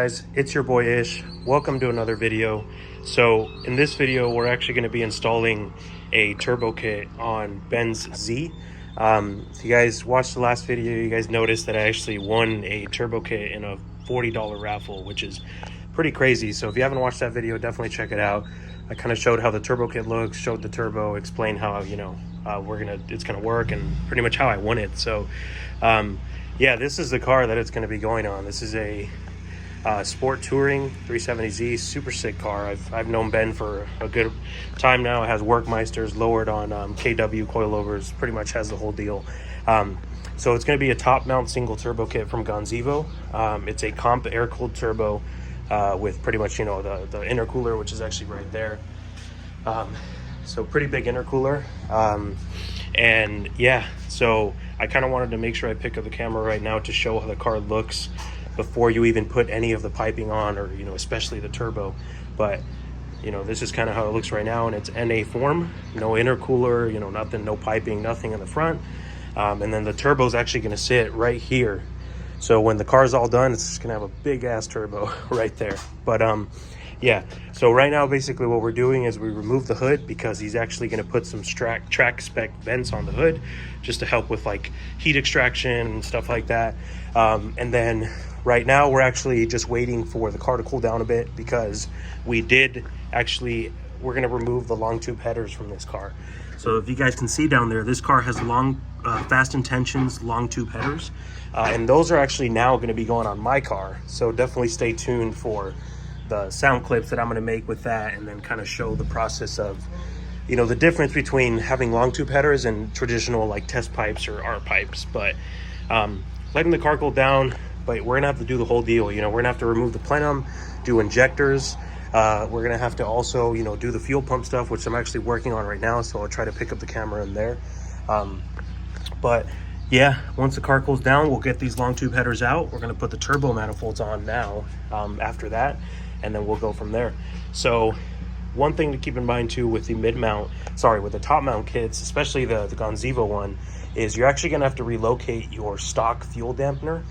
guys, it's your boy Ish. Welcome to another video. So in this video we're actually going to be installing a turbo kit on Benz Z. If you guys watched the last video, you guys noticed that I actually won a turbo kit in a $40 raffle, which is pretty crazy. So if you haven't watched that video, definitely check it out. I kind of showed how the turbo kit looks, showed the turbo, explained how it's gonna work, and pretty much how I won it. So yeah, this is the car that it's going to be going on. This is a Sport Touring 370Z, super sick car. I've known Ben for a good time now. It has Workmeisters, lowered on KW coilovers, pretty much has the whole deal. So it's going to be a top mount single turbo kit from Gonzevo. It's a comp air-cooled turbo with pretty much, the intercooler, which is actually right there. So pretty big intercooler. And yeah, so I kind of wanted to make sure I pick up the camera right now to show how the car looks before you even put any of the piping on, or especially the turbo. But this is kind of how it looks right now, and it's NA form, no intercooler, nothing, no piping, nothing in the front. And then the turbo is actually going to sit right here. So when the car's all done, it's just going to have a big ass turbo right there. But yeah, so right now basically what we're doing is we remove the hood, because he's actually going to put some track spec vents on the hood just to help with like heat extraction and stuff like that. And then right now we're actually just waiting for the car to cool down a bit, because we're going to remove the long tube headers from this car. So if you guys can see down there, this car has long Fast Intentions long tube headers, and those are actually now going to be going on my car. So definitely stay tuned for the sound clips that I'm going to make with that, and then kind of show the process of the difference between having long tube headers and traditional like test pipes or R pipes. But letting the car cool down, but we're gonna have to do the whole deal. We're gonna have to remove the plenum, do injectors, we're gonna have to also do the fuel pump stuff, which I'm actually working on right now, so I'll try to pick up the camera in there. But yeah, once the car cools down, we'll get these long tube headers out. We're gonna put the turbo manifolds on now after that, and then we'll go from there. So one thing to keep in mind too with the with the top mount kits, especially the Gonzevo one, is you're actually gonna have to relocate your stock fuel dampener.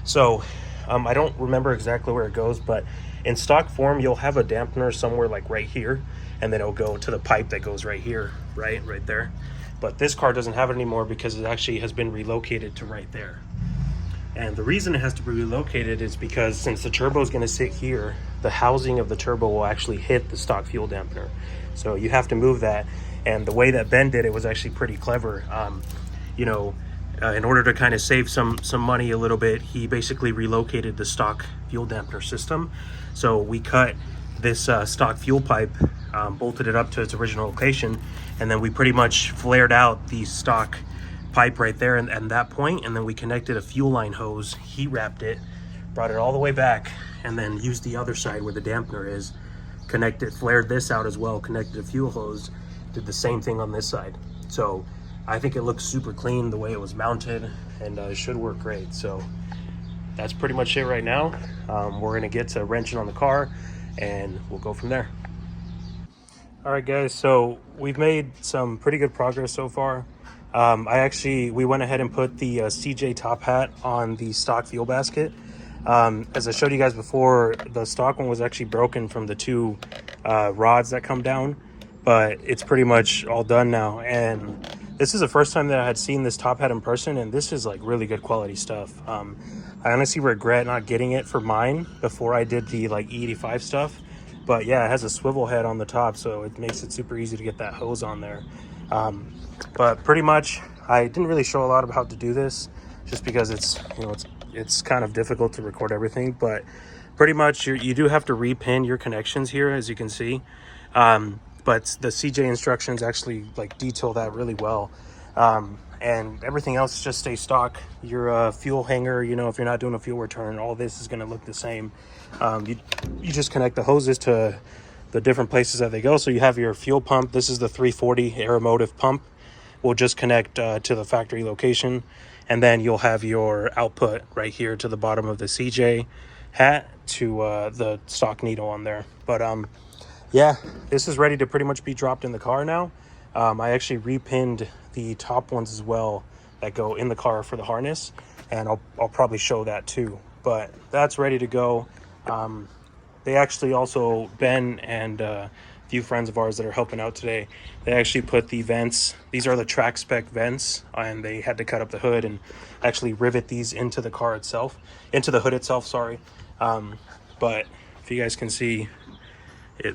So I don't remember exactly where it goes, but in stock form you'll have a dampener somewhere like right here, and then it'll go to the pipe that goes right here, right there. But this car doesn't have it anymore, because it actually has been relocated to right there. And the reason it has to be relocated is because since the turbo is going to sit here, the housing of the turbo will actually hit the stock fuel dampener. So you have to move that. And the way that Ben did it was actually pretty clever. In order to kind of save some money a little bit, he basically relocated the stock fuel dampener system. So we cut this stock fuel pipe, bolted it up to its original location, and then we pretty much flared out the stock pipe right there and that point, and then we connected a fuel line hose, heat wrapped it, brought it all the way back, and then used the other side where the dampener is, flared this out as well, connected a fuel hose, did the same thing on this side. So I think it looks super clean the way it was mounted, and it should work great. So that's pretty much it right now. We're gonna get to wrenching on the car, and we'll go from there. All right guys, so we've made some pretty good progress so far. We went ahead and put the CJ top hat on the stock fuel basket. As I showed you guys before, the stock one was actually broken from the two rods that come down, but it's pretty much all done now. And this is the first time that I had seen this top hat in person, and this is like really good quality stuff. I honestly regret not getting it for mine before I did the like E85 stuff. But yeah, it has a swivel head on the top, so it makes it super easy to get that hose on there. But pretty much, I didn't really show a lot about how to do this, just because it's kind of difficult to record everything. But pretty much, you do have to repin your connections here, as you can see. But the CJ instructions actually like detail that really well. And everything else just stays stock. Your fuel hanger, if you're not doing a fuel return, all this is going to look the same. You just connect the hoses to the different places that they go. So you have your fuel pump. This is the 340 Aeromotive pump. We'll just connect to the factory location, and then you'll have your output right here to the bottom of the CJ hat to the stock needle on there. But yeah, this is ready to pretty much be dropped in the car now. I actually repinned the top ones as well that go in the car for the harness, and I'll probably show that too. But that's ready to go. They actually also, Ben and a few friends of ours that are helping out today, they actually put the vents, these are the track spec vents, and they had to cut up the hood and actually rivet these into the car itself, into the hood itself, sorry. But if you guys can see,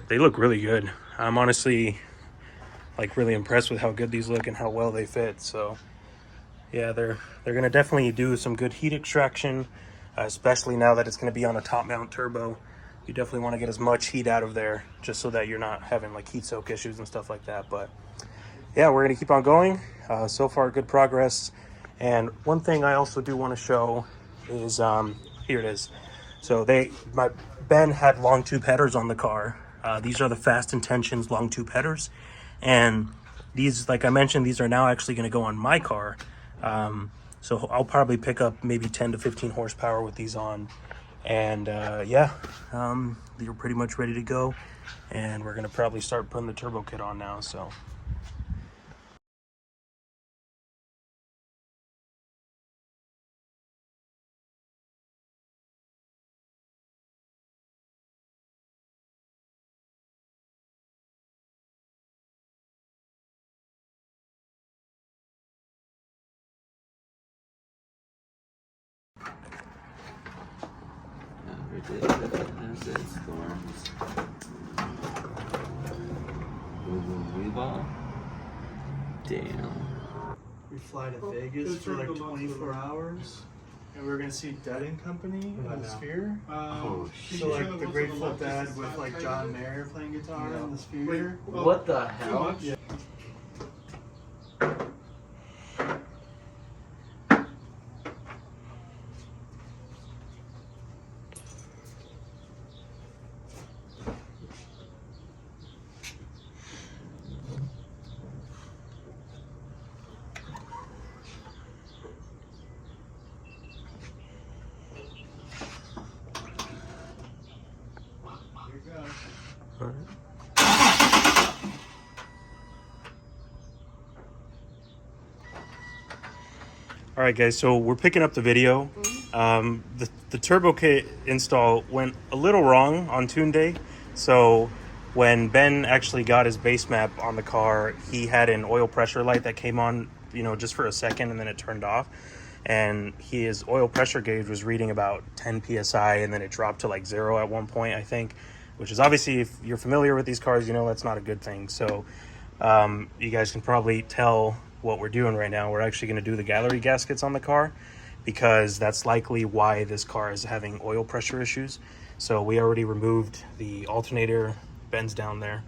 they look really good. I'm honestly like really impressed with how good these look and how well they fit. So yeah, they're gonna definitely do some good heat extraction, especially now that it's gonna be on a top mount turbo. You definitely want to get as much heat out of there just so that you're not having like heat soak issues and stuff like that. But yeah, we're gonna keep on going. So far, good progress. And one thing I also do want to show is here it is. So Ben had long tube headers on the car. These are the Fast Intentions long tube headers, and these, like I mentioned, these are now actually going to go on my car. So I'll probably pick up maybe 10 to 15 horsepower with these on. And yeah, they're pretty much ready to go. And we're going to probably start putting the turbo kit on now. So Damn. We fly to Vegas for like 24 hours, and we're gonna see Dead and Company on the Sphere. Oh shit. So like the Grateful Dead with like John Mayer playing guitar on the Sphere. What the hell? Yeah. all right, guys, so we're picking up the video. The turbo kit install went a little wrong on tune day. So when Ben actually got his base map on the car, he had an oil pressure light that came on, just for a second, and then it turned off. And his oil pressure gauge was reading about 10 psi, and then it dropped to like 0 at one point, I think, which is obviously, if you're familiar with these cars, that's not a good thing. So you guys can probably tell what we're doing right now. We're actually going to do the gallery gaskets on the car, because that's likely why this car is having oil pressure issues. So we already removed the alternator, Ben's down there,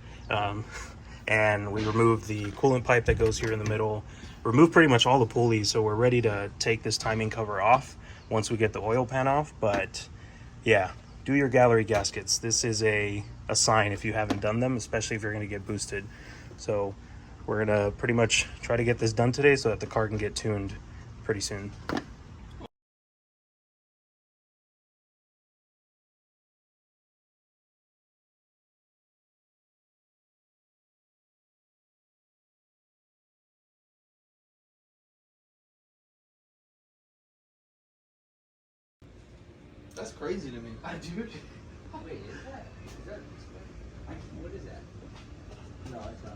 and we removed the coolant pipe that goes here in the middle, removed pretty much all the pulleys. So we're ready to take this timing cover off once we get the oil pan off. But yeah, do your gallery gaskets. This is a sign if you haven't done them, especially if you're going to get boosted. So we're going to pretty much try to get this done today so that the car can get tuned pretty soon. That's crazy to me. I do. Wait, is that? What is that? No, it's not.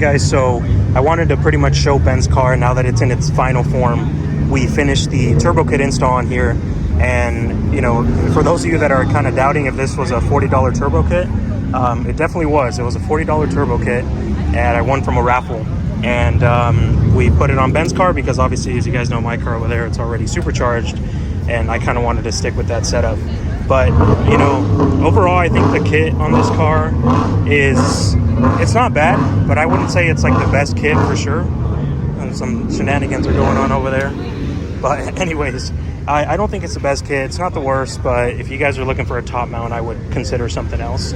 guys, so I wanted to pretty much show Ben's car now that it's in its final form. We finished the turbo kit install on here, and you know, for those of you that are kind of doubting if this was a $40 turbo kit, it definitely was. It was a $40 turbo kit, and I won from a raffle. And we put it on Ben's car because obviously, as you guys know, my car over there, it's already supercharged, and I kind of wanted to stick with that setup. But you know, overall, I think the kit on this car it's not bad, but I wouldn't say it's like the best kit for sure. And some shenanigans are going on over there. But anyways, I don't think it's the best kit. It's not the worst, but if you guys are looking for a top mount, I would consider something else.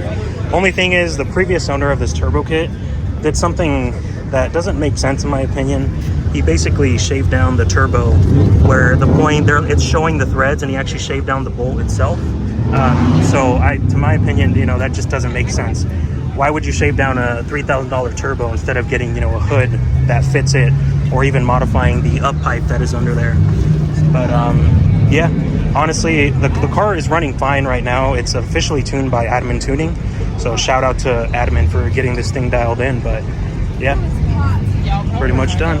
Only thing is, the previous owner of this turbo kit did something that doesn't make sense in my opinion. He basically shaved down the turbo where the point there, it's showing the threads, and he actually shaved down the bolt itself. So to my opinion, you know, that just doesn't make sense. Why would you shave down a $3,000 turbo instead of getting, you know, a hood that fits it, or even modifying the up pipe that is under there? But yeah, honestly, the car is running fine right now. It's officially tuned by Admin Tuning, so shout out to Admin for getting this thing dialed in. But yeah, pretty much done.